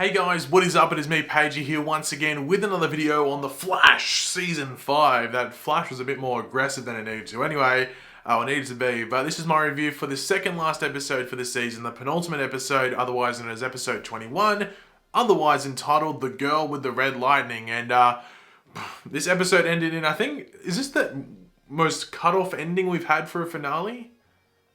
Hey guys, what is up? It is me, Pagey, here once again with another video on The Flash Season 5. That Flash was a bit more aggressive than it needed to anyway, or needed to be, but this is my review for the second last episode for the season, the penultimate episode, otherwise known as episode 21, otherwise entitled The Girl with the Red Lightning, and this episode ended in, I think, is this the most cut-off ending we've had for a finale?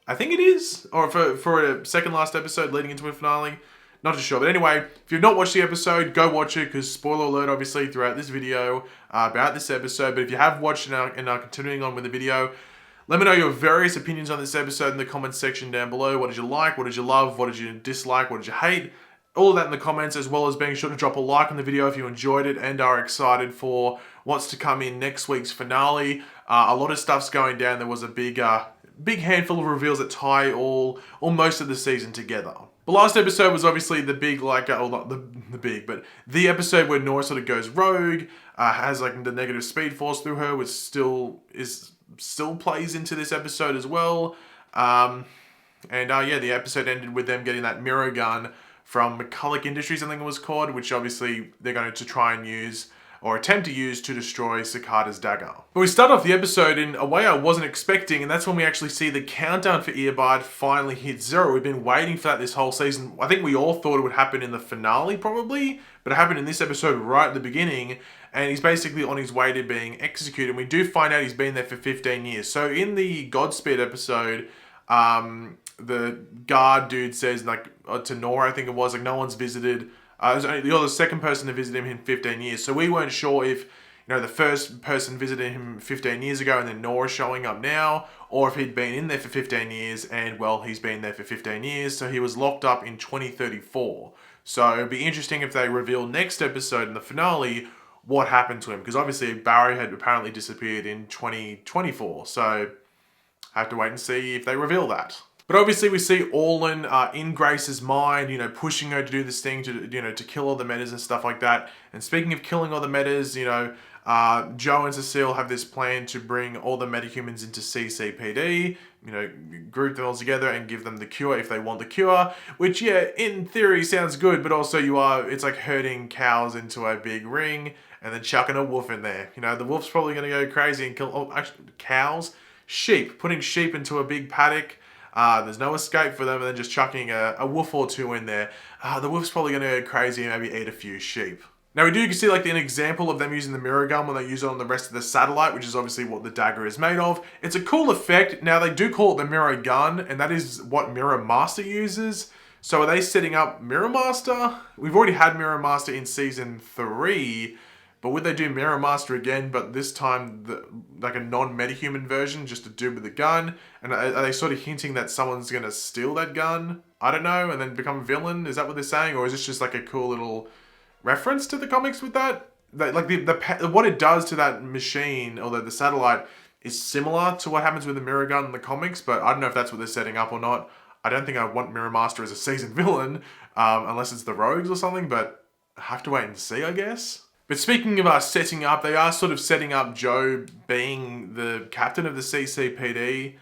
I think it is, or for a second last episode leading into a finale. Not too sure, but anyway, if you've not watched the episode, go watch it, because spoiler alert, obviously, throughout this video about this episode. But if you have watched and are continuing on with the video, let me know your various opinions on this episode in the comments section down below. What did you like? What did you love? What did you dislike? What did you hate? All of that in the comments, as well as being sure to drop a like on the video if you enjoyed it and are excited for what's to come in next week's finale. A lot of stuff's going down. There was a big handful of reveals that tie all most of the season together. The last episode was obviously the big, not the big, but the episode where Nora sort of goes rogue, has like the negative speed force through her, which still plays into this episode as well. The episode ended with them getting that mirror gun from McCulloch Industries, I think it was called, which obviously they're going to try and use, or attempt to use, to destroy Cicada's dagger. But we start off the episode in a way I wasn't expecting, and that's when we actually see the countdown for Eobard finally hit 0. We've been waiting for that this whole season. I think we all thought it would happen in the finale, probably, but it happened in this episode right at the beginning, and he's basically on his way to being executed. And we do find out he's been there for 15 years. So in the Godspeed episode, the guard dude says, to Nora, I think it was, no one's visited. You're the second person to visit him in 15 years. So we weren't sure if, the first person visited him 15 years ago and then Nora showing up now, or if he'd been in there for 15 years and, well, he's been there for 15 years. So he was locked up in 2034. So it'd be interesting if they reveal next episode in the finale what happened to him. Because obviously Barry had apparently disappeared in 2024. So I have to wait and see if they reveal that. But obviously we see Orlin in Grace's mind, pushing her to do this thing, to kill all the metas and stuff like that. And speaking of killing all the metas, Joe and Cecile have this plan to bring all the metahumans into CCPD, group them all together and give them the cure if they want the cure. Which, yeah, in theory sounds good, but also it's like herding cows into a big ring and then chucking a wolf in there. The wolf's probably going to go crazy and kill, cows? Sheep. Putting sheep into a big paddock. There's no escape for them, and then just chucking a wolf or two in there. The wolf's probably going to go crazy and maybe eat a few sheep. Now we do see an example of them using the mirror gun when they use it on the rest of the satellite, which is obviously what the dagger is made of. It's a cool effect. Now they do call it the mirror gun, and that is what Mirror Master uses. So are they setting up Mirror Master? We've already had Mirror Master in Season 3, but would they do Mirror Master again, but this time like a non-metahuman version, just to do with the gun? And are they sort of hinting that someone's going to steal that gun? I don't know, and then become a villain? Is that what they're saying? Or is this just like a cool little reference to the comics with that? What it does to that machine, or the satellite, is similar to what happens with the mirror gun in the comics, but I don't know if that's what they're setting up or not. I don't think I want Mirror Master as a season villain, unless it's the Rogues or something, but I have to wait and see, I guess. But speaking of setting up, they are sort of setting up Joe being the captain of the CCPD,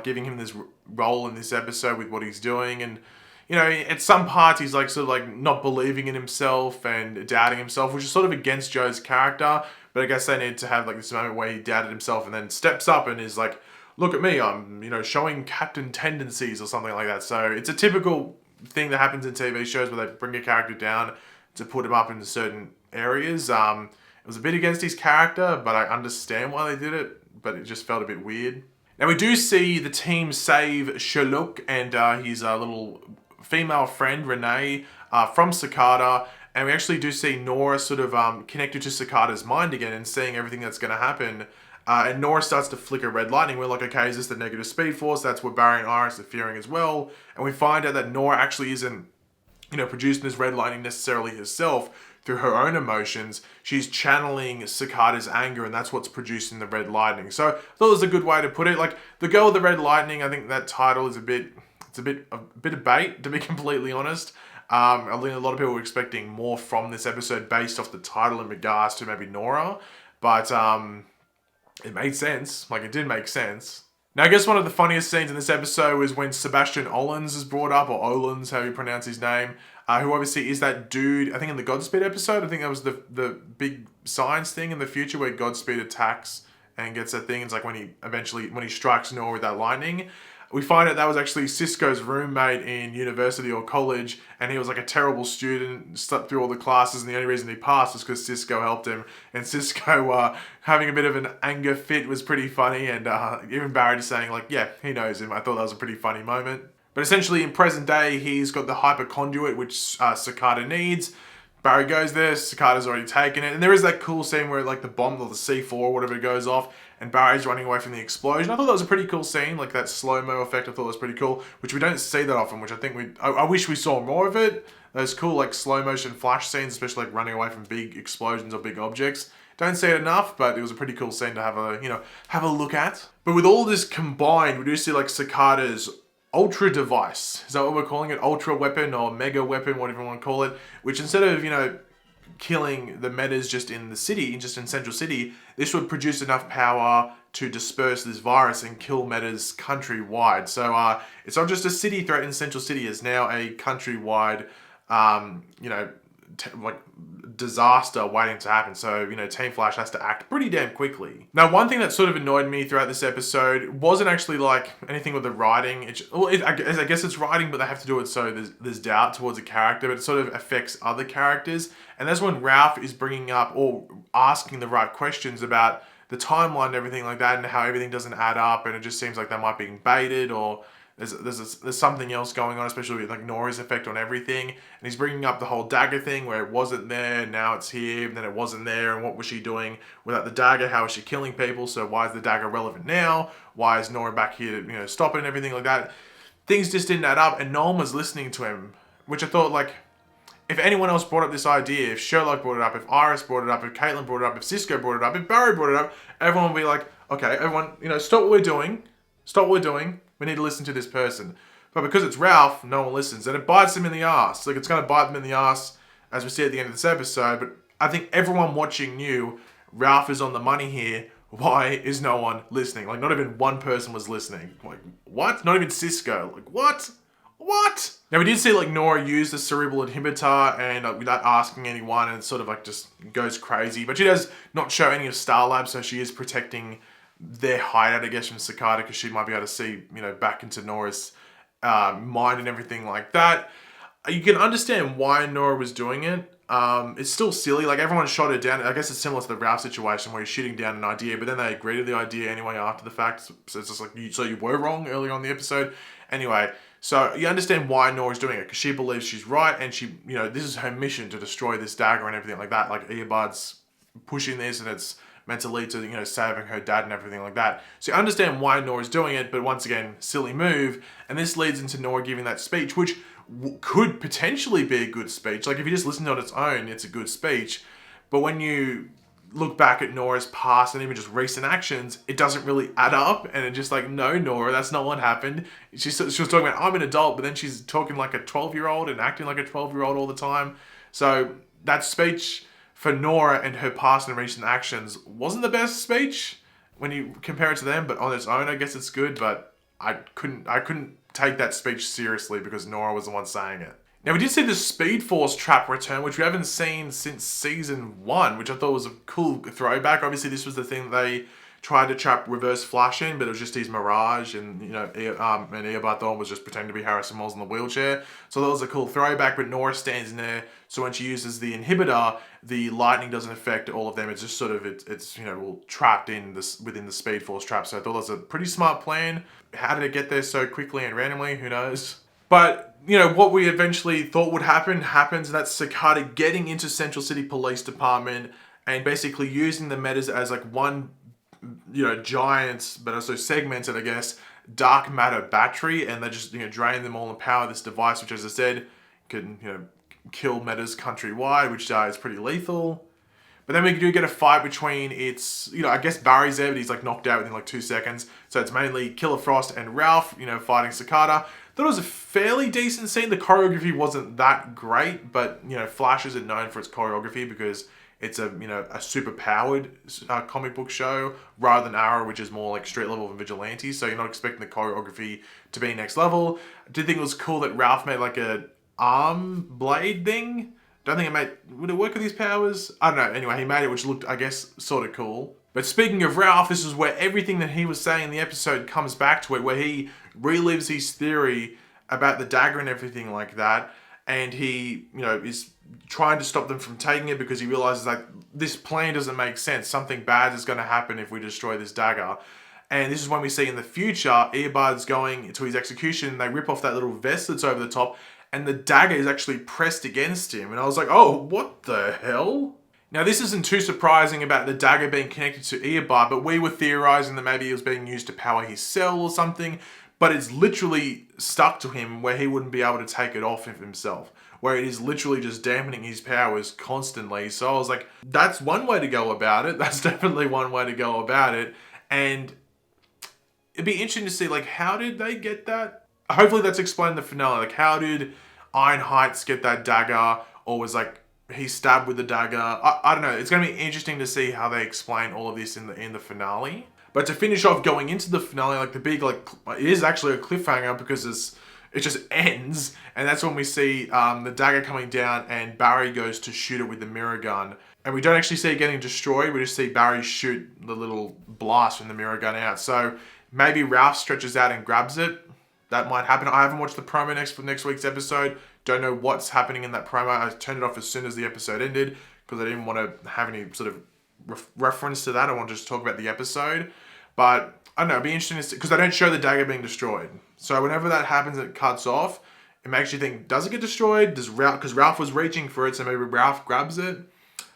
giving him this role in this episode with what he's doing. And, at some parts he's not believing in himself and doubting himself, which is sort of against Joe's character. But I guess they need to have this moment where he doubted himself and then steps up and is like, look at me, I'm, showing captain tendencies or something like that. So it's a typical thing that happens in TV shows where they bring a character down to put him up in certain areas. It was a bit against his character, but I understand why they did it, but it just felt a bit weird. Now we do see the team save Sherlock and his little female friend Renee from Cicada, and we actually do see Nora sort of connected to Cicada's mind again and seeing everything that's going to happen. And Nora starts to flicker red lightning. We're like, okay, is this the negative speed force? That's what Barry and Iris are fearing as well. And we find out that Nora actually isn't producing this red lightning necessarily herself through her own emotions. She's channeling Cicada's anger, and that's what's producing the red lightning. So I thought it was a good way to put it. The girl with the red lightning, I think that title is a bit of bait, to be completely honest. I think a lot of people were expecting more from this episode based off the title in regards to maybe Nora, but it made sense. It did make sense. Now, I guess one of the funniest scenes in this episode was when Sebastian Olens is brought up, or Olens, how you pronounce his name, who obviously is that dude, I think in the Godspeed episode, I think that was the big science thing in the future where Godspeed attacks and gets that thing. It's like when he strikes Nora with that lightning. We find out that was actually Cisco's roommate in university or college, and he was like a terrible student, slept through all the classes, and the only reason he passed was because Cisco helped him. And Cisco having a bit of an anger fit was pretty funny, and even Barry just saying like, yeah, he knows him. I thought that was a pretty funny moment. But essentially in present day, he's got the hyperconduit, which Cicada needs. Barry goes there, Cicada's already taken it, and there is that cool scene where like the bomb or the C4 or whatever goes off, and Barry's running away from the explosion. I thought that was a pretty cool scene, like that slow-mo effect I thought was pretty cool, which we don't see that often, which I think I wish we saw more of it. Those cool like slow-motion flash scenes, especially like running away from big explosions or big objects. Don't see it enough, but it was a pretty cool scene to have a look at. But with all this combined, we do see like Cicada's ultra device. Is that what we're calling it? Ultra weapon or mega weapon, whatever you want to call it. Which instead of, killing the metas just in the city, just in Central City, this would produce enough power to disperse this virus and kill metas countrywide. So it's not just a city threat in Central City, it's now a countrywide, disaster waiting to happen. So, Team Flash has to act pretty damn quickly. Now, one thing that sort of annoyed me throughout this episode wasn't actually like anything with the writing. I guess it's writing, but they have to do it so there's doubt towards a character, but it sort of affects other characters. And that's when Ralph is bringing up or asking the right questions about the timeline and everything like that, and how everything doesn't add up, and it just seems like they might be baited, or there's something else going on, especially with like Nora's effect on everything. And he's bringing up the whole dagger thing where it wasn't there, now it's here, and then it wasn't there, and what was she doing without the dagger? How is she killing people? So why is the dagger relevant now? Why is Nora back here to stop it and everything like that? Things just didn't add up, and no one was listening to him, which I thought, like, if anyone else brought up this idea, if Sherlock brought it up, if Iris brought it up, if Caitlin brought it up, if Cisco brought it up, if Barry brought it up, everyone would be like, okay, everyone, stop what we're doing. Stop what we're doing. We need to listen to this person. But because it's Ralph, no one listens. And it bites him in the ass. Like, it's going to bite them in the ass, as we see at the end of this episode. But I think everyone watching knew Ralph is on the money here. Why is no one listening? Like, not even one person was listening. Like, what? Not even Cisco. Like, what? What? Now, we did see, like, Nora use the cerebral inhibitor and without asking anyone, and it sort of, like, just goes crazy. But she does not show any of Star Lab, so she is protecting their hideout, I guess, from Cicada, because she might be able to see, back into Nora's mind and everything like that. You can understand why Nora was doing it. It's still silly. Like, everyone shot her down. I guess it's similar to the Ralph situation where you're shooting down an idea, but then they agree to the idea anyway after the fact. So it's just like, so you were wrong earlier on in the episode. Anyway, so you understand why Nora's doing it, because she believes she's right, and she, this is her mission to destroy this dagger and everything like that. Like, Earbud's pushing this, and it's meant to lead to, saving her dad and everything like that. So you understand why Nora's doing it, but once again, silly move. And this leads into Nora giving that speech, which could potentially be a good speech. Like, if you just listen on its own, it's a good speech. But when you look back at Nora's past and even just recent actions, it doesn't really add up. And it's just like, no, Nora, that's not what happened. She was talking about, I'm an adult, but then she's talking like a 12-year-old and acting like a 12-year-old all the time. So that speech for Nora and her past and recent actions wasn't the best speech when you compare it to them, but on its own, I guess it's good. But I couldn't take that speech seriously because Nora was the one saying it. Now, we did see the Speed Force trap return, which we haven't seen since season 1, which I thought was a cool throwback. Obviously, this was the thing they tried to trap Reverse Flash in, but it was just his Mirage, and and Earbud thought was just pretending to be Harrison Wells in the wheelchair. So that was a cool throwback, but Nora stands in there, so when she uses the inhibitor, the lightning doesn't affect all of them. It's just sort of, it's trapped in this within the Speed Force trap. So I thought that was a pretty smart plan. How did it get there so quickly and randomly? Who knows? But, what we eventually thought would happens. That's Cicada getting into Central City Police Department and basically using the metas as like one, giant, but also segmented, I guess, dark matter battery. And they just, drain them all and power this device, which, as I said, can, kill metas countrywide, which is pretty lethal. But then we do get a fight between I guess Barry's there, but he's like knocked out within like 2 seconds. So it's mainly Killer Frost and Ralph, fighting Cicada. Thought it was a fairly decent scene. The choreography wasn't that great, but, Flash isn't known for its choreography because it's a a super powered comic book show rather than Arrow, which is more like street level and vigilante. So you're not expecting the choreography to be next level. I did think it was cool that Ralph made like a arm blade thing. Don't think would it work with his powers? I don't know. Anyway, he made it, which looked, I guess, sort of cool. But speaking of Ralph, this is where everything that he was saying in the episode comes back to it, where he relives his theory about the dagger and everything like that. And he, is trying to stop them from taking it because he realizes like this plan doesn't make sense. Something bad is going to happen if we destroy this dagger. And this is when we see in the future, Earbud's going to his execution. They rip off that little vest that's over the top, and the dagger is actually pressed against him. And I was like, oh, what the hell? Now, this isn't too surprising about the dagger being connected to Earbud, but we were theorizing that maybe it was being used to power his cell or something. But it's literally stuck to him where he wouldn't be able to take it off of himself, where it is literally just dampening his powers constantly. So I was like, that's one way to go about it. That's definitely one way to go about it. And it'd be interesting to see, like, how did they get that? Hopefully that's explained in the finale. Like, how did Iron Heights get that dagger? Or was, like, he stabbed with the dagger? I don't know. It's going to be interesting to see how they explain all of this in the finale. But to finish off going into the finale, like, the big, like, it is actually a cliffhanger because it just ends. And that's when we see the dagger coming down and Barry goes to shoot it with the mirror gun. And we don't actually see it getting destroyed. We just see Barry shoot the little blast from the mirror gun out. So maybe Ralph stretches out and grabs it. That might happen. I haven't watched the promo for next week's episode. Don't know what's happening in that promo. I turned it off as soon as the episode ended because I didn't want to have any sort of reference to that. I want to just talk about the episode. But I don't know. It'd be interesting to see because they don't show the dagger being destroyed. So whenever that happens, it cuts off. It makes you think, does it get destroyed? Does Ralph? Because Ralph was reaching for it, so maybe Ralph grabs it.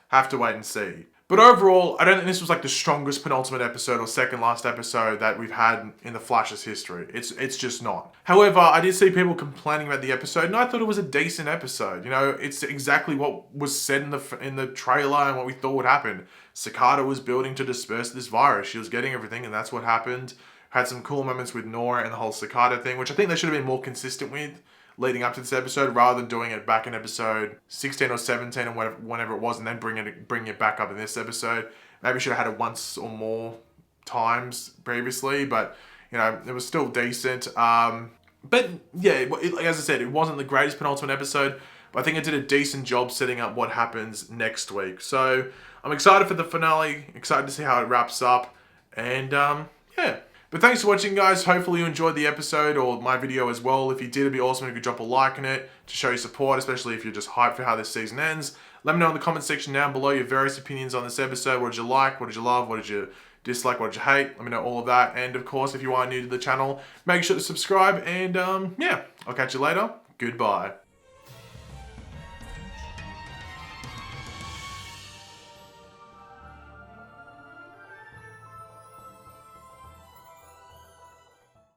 Have to wait and see. But overall, I don't think this was like the strongest penultimate episode or second last episode that we've had in the Flash's history. It's just not. However, I did see people complaining about the episode, and I thought it was a decent episode. It's exactly what was said in the trailer and what we thought would happen. Cicada was building to disperse this virus. She was getting everything, and that's what happened. Had some cool moments with Nora and the whole Cicada thing, which I think they should have been more consistent with leading up to this episode, rather than doing it back in episode 16 or 17 or whenever it was, and then bring it back up in this episode. Maybe should have had it once or more times previously, but it was still decent. But yeah, as I said, it wasn't the greatest penultimate episode, but I think it did a decent job setting up what happens next week. So I'm excited for the finale, excited to see how it wraps up, and yeah. But thanks for watching, guys. Hopefully you enjoyed the episode or my video as well. If you did, it'd be awesome if you could drop a like on it to show your support, especially if you're just hyped for how this season ends. Let me know in the comment section down below your various opinions on this episode. What did you like? What did you love? What did you dislike? What did you hate? Let me know all of that. And of course, if you are new to the channel, make sure to subscribe. And yeah, I'll catch you later. Goodbye.